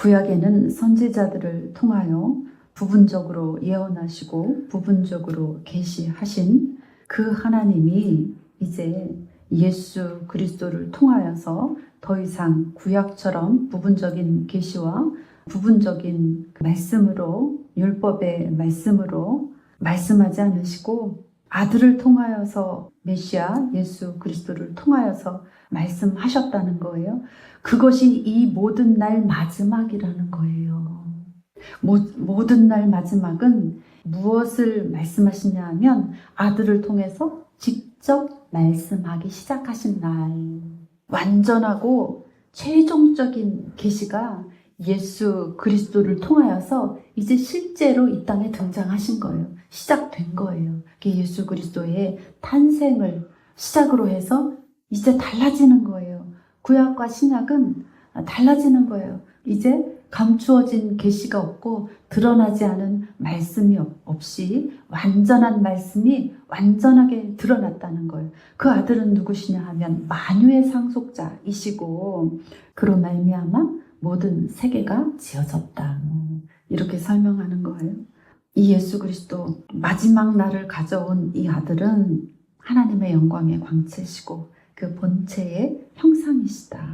구약에는 선지자들을 통하여 부분적으로 예언하시고 부분적으로 계시하신 그 하나님이 이제 예수 그리스도를 통하여서 더 이상 구약처럼 부분적인 계시와 부분적인 말씀으로, 율법의 말씀으로 말씀하지 않으시고 아들을 통하여서, 메시아 예수 그리스도를 통하여서 말씀하셨다는 거예요. 그것이 이 모든 날 마지막이라는 거예요. 모든 날 마지막은 무엇을 말씀하시냐 하면 아들을 통해서 직접 말씀하기 시작하신 날, 완전하고 최종적인 계시가 예수 그리스도를 통하여서 이제 실제로 이 땅에 등장하신 거예요. 시작된 거예요. 예수 그리스도의 탄생을 시작으로 해서 이제 달라지는 거예요. 구약과 신약은 달라지는 거예요. 이제 감추어진 계시가 없고 드러나지 않은 말씀이 없이 완전한 말씀이 완전하게 드러났다는 거예요. 그 아들은 누구시냐 하면 만유의 상속자이시고 그로 말미암아 모든 세계가 지어졌다. 이렇게 설명하는 거예요. 이 예수 그리스도 마지막 날을 가져온 이 아들은 하나님의 영광의 광채시고 그 본체의 형상이시다.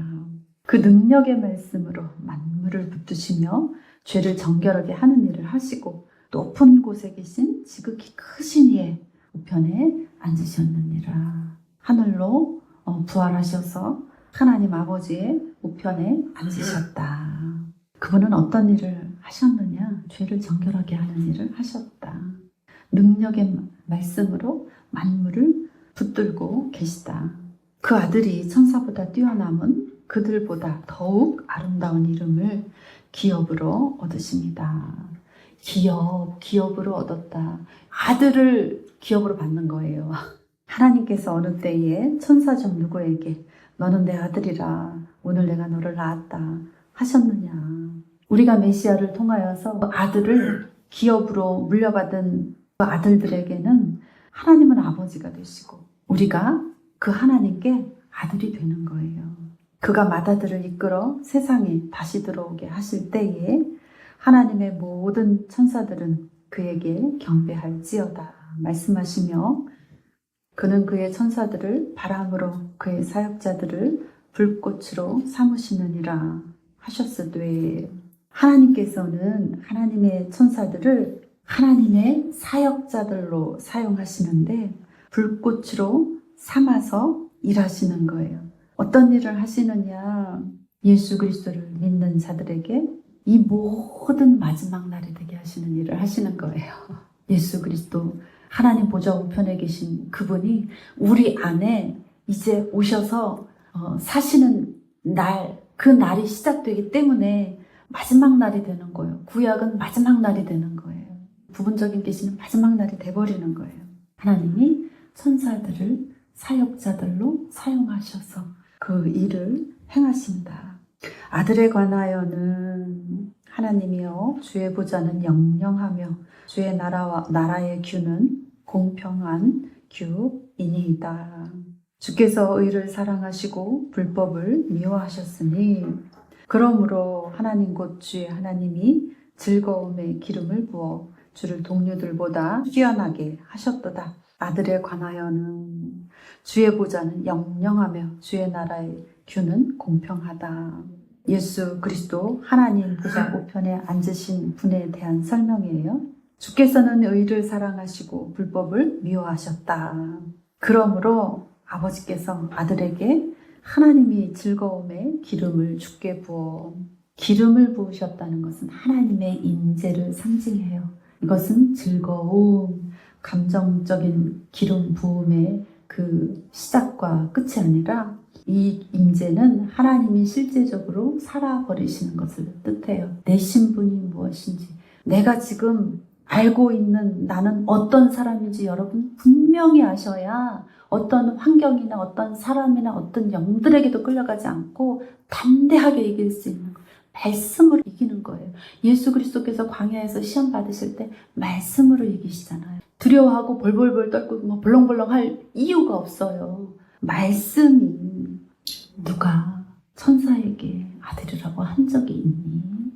그 능력의 말씀으로 만물을 붙드시며 죄를 정결하게 하는 일을 하시고 높은 곳에 계신 지극히 크신 이의 우편에 앉으셨느니라. 하늘로 부활하셔서 하나님 아버지의 우편에 앉으셨다. 그분은 어떤 일을 하셨느냐? 죄를 정결하게 하는 일을 하셨다. 능력의 말씀으로 만물을 붙들고 계시다. 그 아들이 천사보다 뛰어남은 그들보다 더욱 아름다운 이름을 기업으로 얻으십니다. 기업으로 얻었다. 아들을 기업으로 받는 거예요. 하나님께서 어느 때에 천사 중 누구에게 너는 내 아들이라 오늘 내가 너를 낳았다 하셨느냐. 우리가 메시아를 통하여서 아들을 기업으로 물려받은 그 아들들에게는 하나님은 아버지가 되시고 우리가 그 하나님께 아들이 되는 거예요. 그가 맏아들을 이끌어 세상에 다시 들어오게 하실 때에 하나님의 모든 천사들은 그에게 경배할지어다 말씀하시며 그는 그의 천사들을 바람으로 그의 사역자들을 불꽃으로 삼으시느니라 하셨으되 하나님께서는 하나님의 천사들을 하나님의 사역자들로 사용하시는데 불꽃으로 삼아서 일하시는 거예요. 어떤 일을 하시느냐? 예수 그리스도를 믿는 자들에게 이 모든 마지막 날이 되게 하시는 일을 하시는 거예요. 예수 그리스도 하나님 보좌 우편에 계신 그분이 우리 안에 이제 오셔서 사시는 날, 그 날이 시작되기 때문에 마지막 날이 되는 거예요. 구약은 마지막 날이 되는 거예요. 부분적인 계시는 마지막 날이 돼버리는 거예요. 하나님이 천사들을 사역자들로 사용하셔서 그 일을 행하신다. 아들에 관하여는 하나님이여 주의 보좌는 영영하며 주의 나라의 규는 공평한 규이니이다. 주께서 의를 사랑하시고 불법을 미워하셨으니 그러므로 하나님 곧 주의 하나님이 즐거움의 기름을 부어 주를 동료들보다 뛰어나게 하셨도다. 아들에 관하여는 주의 보좌는 영영하며 주의 나라의 규는 공평하다. 예수 그리스도 하나님 보좌 우편에 앉으신 분에 대한 설명이에요. 주께서는 의를 사랑하시고 불법을 미워하셨다. 그러므로 아버지께서 아들에게 하나님이 즐거움의 기름을 주께 부어 기름을 부으셨다는 것은 하나님의 임재를 상징해요. 이것은 즐거움, 감정적인 기름 부음의 그 시작과 끝이 아니라 이 임재는 하나님이 실제적으로 살아버리시는 것을 뜻해요. 내 신분이 무엇인지, 내가 지금 알고 있는 나는 어떤 사람인지 여러분 분명히 아셔야 어떤 환경이나 어떤 사람이나 어떤 영들에게도 끌려가지 않고 담대하게 이길 수 있는 거예요. 말씀으로 이기는 거예요. 예수 그리스도께서 광야에서 시험 받으실 때 말씀으로 이기시잖아요. 두려워하고 벌벌벌 떨고 뭐 벌렁벌렁 할 이유가 없어요. 말씀이 누가 천사에게 아들이라고 한 적이 있니?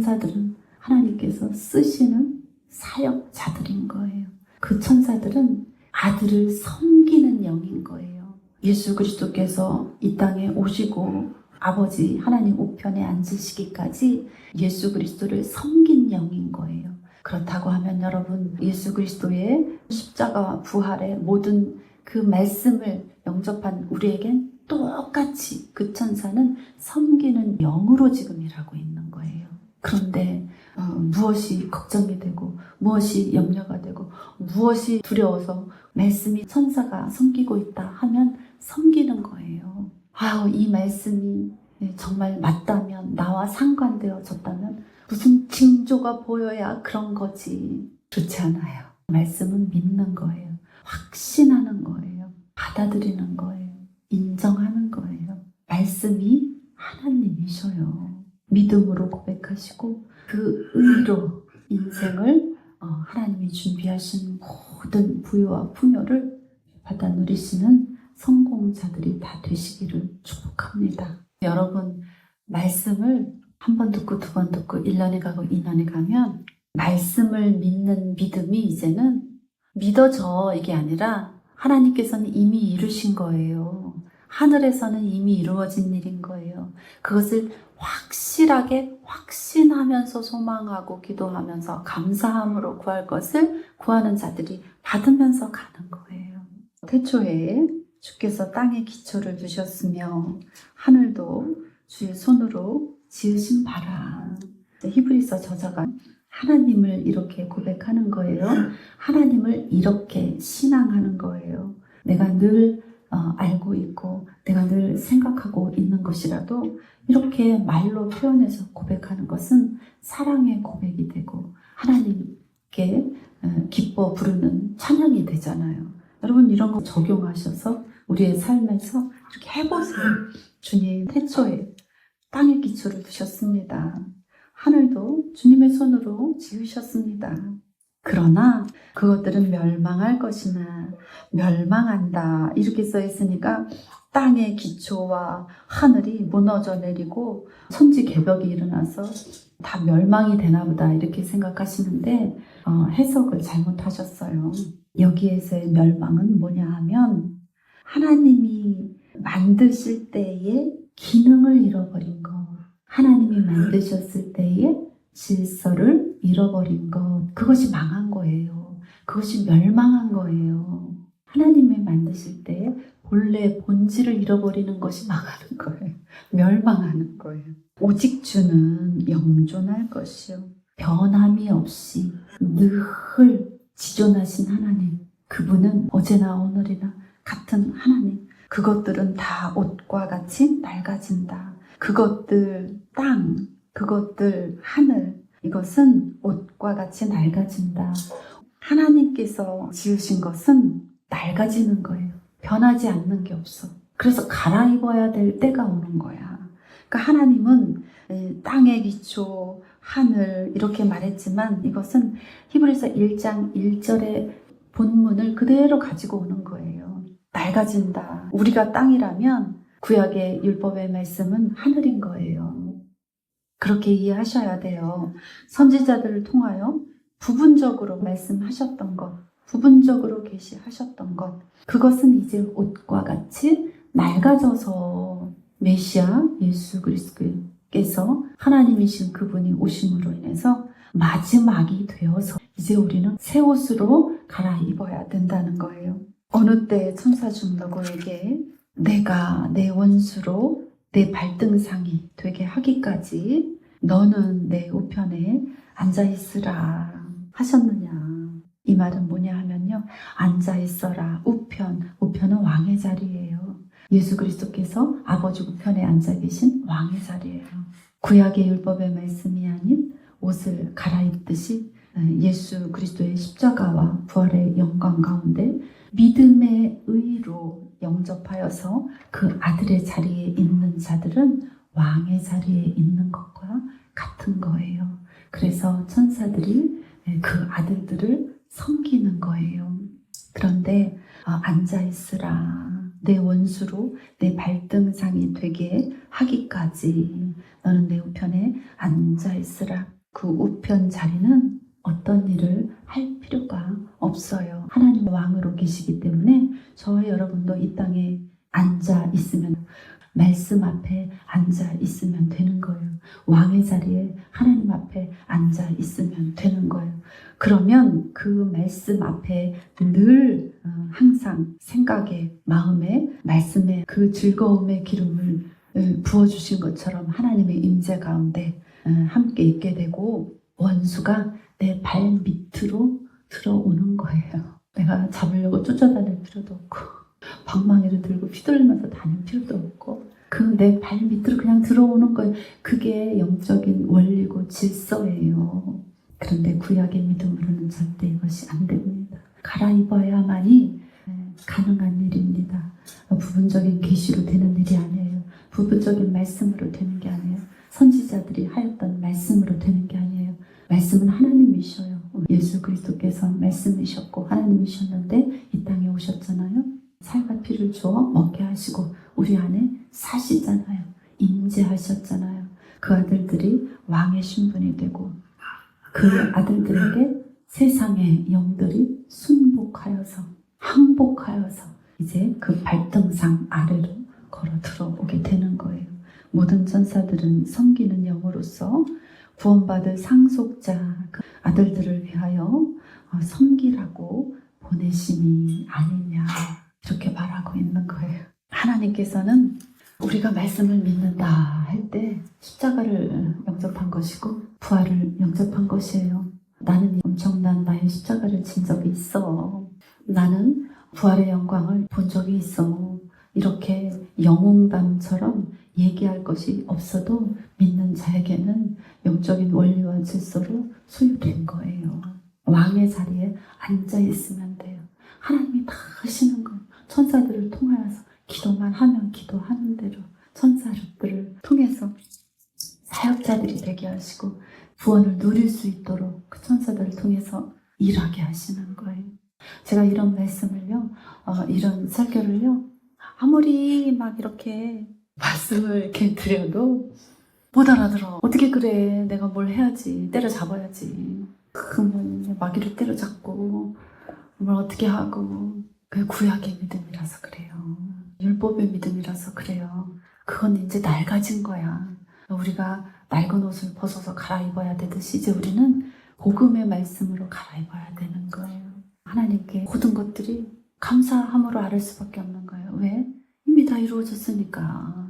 천사들은 하나님께서 쓰시는 사역자들인 거예요. 그 천사들은 아들을 섬기는 영인 거예요. 예수 그리스도께서 이 땅에 오시고 아버지 하나님 우편에 앉으시기까지 예수 그리스도를 섬긴 영인 거예요. 그렇다고 하면 여러분, 예수 그리스도의 십자가와 부활의 모든 그 말씀을 영접한 우리에겐 똑같이 그 천사는 섬기는 영으로 지금 일하고 있는 거예요. 그런데 무엇이 걱정이 되고 무엇이 염려가 되고 무엇이 두려워서 말씀이 천사가 섬기고 있다 하면 섬기는 거예요. 이 말씀이 정말 맞다면, 나와 상관되어졌다면 무슨 징조가 보여야 그런 거지. 그렇지 않아요. 말씀은 믿는 거예요. 확신하는 거예요. 받아들이는 거예요. 인정하는 거예요. 말씀이 하나님이셔요. 믿음으로 고백하시고 그 의로 인생을 하나님이 준비하신 모든 부유와 풍요를 받아 누리시는 성공자들이 다 되시기를 축복합니다. 여러분, 말씀을 한 번 듣고 두 번 듣고 1년에 가고 2년에 가면 말씀을 믿는 믿음이 이제는 믿어져, 이게 아니라 하나님께서는 이미 이루신 거예요. 하늘에서는 이미 이루어진 일인 거예요. 그것을 확실하게 확신하면서 소망하고 기도하면서 감사함으로 구할 것을 구하는 자들이 받으면서 가는 거예요. 태초에 주께서 땅에 기초를 두셨으며 하늘도 주의 손으로 지으신 바라. 히브리서 저자가 하나님을 이렇게 고백하는 거예요. 하나님을 이렇게 신앙하는 거예요. 내가 늘 알고 있고 내가 늘 생각하고 있는 것이라도 이렇게 말로 표현해서 고백하는 것은 사랑의 고백이 되고 하나님께 기뻐 부르는 찬양이 되잖아요. 여러분, 이런 거 적용하셔서 우리의 삶에서 이렇게 해보세요. 주님, 태초에 땅에 기초를 두셨습니다. 하늘도 주님의 손으로 지으셨습니다. 그러나 그것들은 멸망할 것이나 멸망한다, 이렇게 써 있으니까 땅의 기초와 하늘이 무너져 내리고 천지개벽이 일어나서 다 멸망이 되나 보다, 이렇게 생각하시는데 해석을 잘못하셨어요. 여기에서의 멸망은 뭐냐 하면 하나님이 만드실 때의 기능을 잃어버린 것, 하나님이 만드셨을 때의 질서를 잃어버린 것, 그것이 망한 거예요. 그것이 멸망한 거예요. 하나님이 만드실 때 본래 본질을 잃어버리는 것이 망하는 거예요. 멸망하는 거예요. 오직 주는 영존할 것이요, 변함이 없이 늘 지존하신 하나님, 그분은 어제나 오늘이나 같은 하나님. 그것들은 다 옷과 같이 낡아진다. 그것들 땅, 그것들 하늘, 이것은 옷과 같이 낡아진다. 하나님께서 지으신 것은 낡아지는 거예요. 변하지 않는 게 없어. 그래서 갈아입어야 될 때가 오는 거야. 그러니까 하나님은 땅의 기초, 하늘, 이렇게 말했지만 이것은 히브리서 1장 1절의 본문을 그대로 가지고 오는 거예요. 낡아진다. 우리가 땅이라면 구약의 율법의 말씀은 하늘인 거예요. 그렇게 이해하셔야 돼요. 선지자들을 통하여 부분적으로 말씀하셨던 것, 부분적으로 계시하셨던 것, 그것은 이제 옷과 같이 낡아져서 메시아 예수 그리스도께서 하나님이신 그분이 오심으로 인해서 마지막이 되어서 이제 우리는 새 옷으로 갈아입어야 된다는 거예요. 어느 때 천사 중 누구에게 내가 내 원수로 내 발등상이 되게 하기까지 너는 내 우편에 앉아있으라 하셨느냐. 이 말은 뭐냐 하면요, 앉아있어라. 우편은 왕의 자리예요. 예수 그리스도께서 아버지 우편에 앉아 계신 왕의 자리예요. 구약의 율법의 말씀이 아닌 옷을 갈아입듯이 예수 그리스도의 십자가와 부활의 영광 가운데 믿음의 의로 영접하여서 그 아들의 자리에 있는 자들은 왕의 자리에 있는 것과 같은 거예요. 그래서 천사들이 그 아들들을 섬기는 거예요. 그런데 앉아있으라. 내 원수로 내 발등상이 되게 하기까지 너는 내 우편에 앉아 있으라. 그 우편 자리는 어떤 일을 할 필요가 없어요. 하나님 왕으로 계시기 때문에 저와 여러분도 이 땅에 앉아 있으면, 말씀 앞에 앉아 있으면 되는 거예요. 왕의 자리에 하나님 앞에 앉아 있으면 되는 거예요. 그러면 그 말씀 앞에 늘 항상 생각에, 마음에 말씀에 그 즐거움의 기름을 부어주신 것처럼 하나님의 임재 가운데 함께 있게 되고, 원수가 내 발 밑으로 들어오는 거예요. 내가 잡으려고 쫓아다닐 필요도 없고 방망이를 들고 휘둘리면서 다닐 필요도 없고, 그 내 발 밑으로 그냥 들어오는 거예요. 그게 영적인 원리고 질서예요. 그런데 구약의 믿음으로는 절대 이것이 안 됩니다. 갈아입어야만이 가능한 일입니다. 부분적인 계시로 되는 일이 아니에요. 부분적인 말씀으로 되는 게 아니에요. 선지자들이 하였던 말씀으로 되는 게 아니에요. 말씀은 하나님이셔요. 예수 그리스도께서 말씀이셨고 하나님이셨는데 이 땅에 오셨잖아요. 살과 피를 주어 먹게 하시고 우리 안에 사시잖아요. 임재하셨잖아요. 그 아들들이 왕의 신분이 되고 그 아들들에게 세상의 영들이 순복하여서 항복하여서 이제 그 발등상 아래로 걸어 들어오게 되는 거예요. 모든 천사들은 섬기는 영으로서 구원받을 상속자 그 아들들을 위하여 섬기라고 보내심이 아니냐, 이렇게 말하고 있는 거예요. 하나님께서는 우리가 말씀을 믿는다 할 때 십자가를 영접한 것이고 부활을 영접한 것이에요. 나는 엄청난 나의 십자가를 진 적이 있어. 나는 부활의 영광을 본 적이 있어. 이렇게 영웅담처럼 얘기할 것이 없어도 믿는 자에게는 영적인 원리와 질서로 소유된 거예요. 왕의 자리에 앉아 있으면 돼요. 하나님이 다 하시는 거예요. 천사들을 통하여서 기도만 하면 기도하는 대로 천사들을 통해서 사역자들이 되게 하시고 구원을 누릴 수 있도록 그 천사들을 통해서 일하게 하시는 거예요. 제가 이런 말씀을요, 이런 설교를요, 아무리 막 이렇게 말씀을 이렇게 드려도 못 알아들어. 어떻게 그래? 내가 뭘 해야지. 때려잡아야지. 그러면 마귀를 때려잡고 뭘 어떻게 하고. 그게 구약의 믿음이라서 그래요. 율법의 믿음이라서 그래요. 그건 이제 낡아진 거야. 우리가 낡은 옷을 벗어서 갈아입어야 되듯이 이제 우리는 복음의 말씀으로 갈아입어야 되는 거예요. 하나님께 모든 것들이 감사함으로 아를 수밖에 없는 거예요. 왜? 이미 다 이루어졌으니까.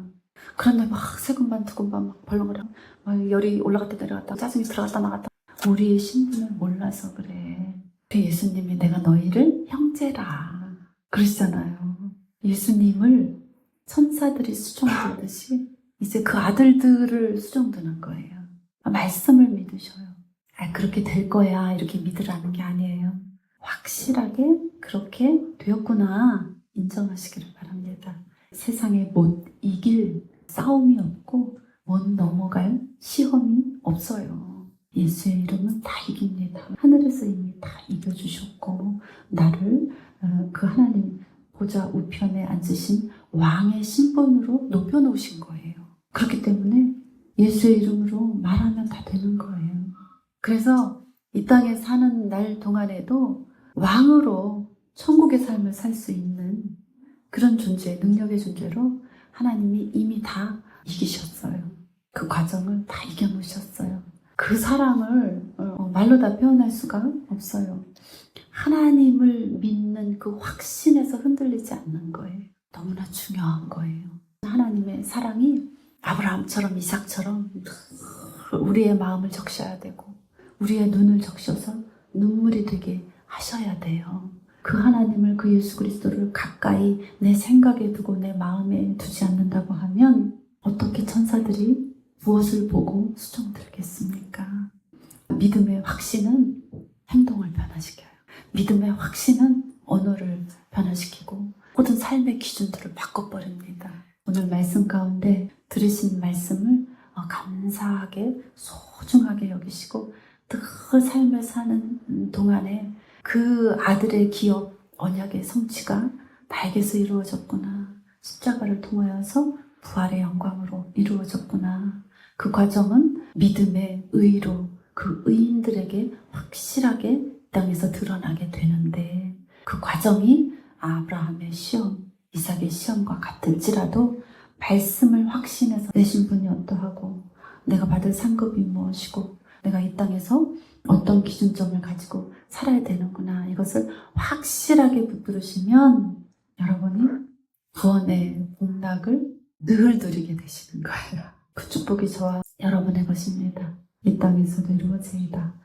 그런데 막 세금반 두금반 막 벌렁거려. 막 열이 올라갔다 내려갔다 짜증이 들어갔다 나갔다. 우리의 신분을 몰라서 그래. 예수님이 내가 너희를 형제라 그러시잖아요. 예수님을 천사들이 수종들듯이 이제 그 아들들을 수종드는 거예요. 말씀을 믿으셔요. 그렇게 될 거야 이렇게 믿으라는 게 아니에요. 확실하게 그렇게 되었구나 인정하시기를 바랍니다. 세상에 못 이길 싸움이 없고 못 넘어갈 시험이 없어요. 예수의 이름은 다 이깁니다. 하늘에서 이미 다 이겨주셨고 나를 그 하나님 보좌 우편에 앉으신 왕의 신분으로 높여놓으신 거예요. 그렇기 때문에 예수의 이름으로 말하면 다 되는 거예요. 그래서 이 땅에 사는 날 동안에도 왕으로 천국의 삶을 살 수 있는 그런 존재, 능력의 존재로 하나님이 이미 다 이기셨어요. 그 과정을 다 이겨놓으셨어요. 그 사랑을 말로 다 표현할 수가 없어요. 하나님을 믿는 그 확신에서 흔들리지 않는 거예요. 너무나 중요한 거예요. 하나님의 사랑이 아브라함처럼 이삭처럼 우리의 마음을 적셔야 되고 우리의 눈을 적셔서 눈물이 되게 하셔야 돼요. 그 하나님을, 그 예수 그리스도를 가까이 내 생각에 두고 내 마음에 두지 않는다고 하면 어떻게 천사들이 무엇을 보고 수종들겠습니까? 믿음의 확신은 행동을 변화시켜요. 믿음의 확신은 언어를 변화시키고 모든 삶의 기준들을 바꿔버립니다. 오늘 말씀 가운데 들으신 말씀을 감사하게 소중하게 여기시고 그 삶을 사는 동안에 그 아들의 기업, 언약의 성취가 나에게서 이루어졌구나. 십자가를 통하여서 부활의 영광으로 이루어졌구나. 그 과정은 믿음의 의로 그 의인들에게 확실하게 이 땅에서 드러나게 되는데, 그 과정이 아브라함의 시험, 이삭의 시험과 같을지라도 말씀을 확신해서 내 신분이 어떠하고 내가 받을 상급이 무엇이고 내가 이 땅에서 어떤 기준점을 가지고 살아야 되는구나, 이것을 확실하게 붙들으시면 여러분이 구원의 복락을 늘 누리게 되시는 거예요. 그 축복이 저와 여러분의 것입니다. 이 땅에서도 이루어지이다.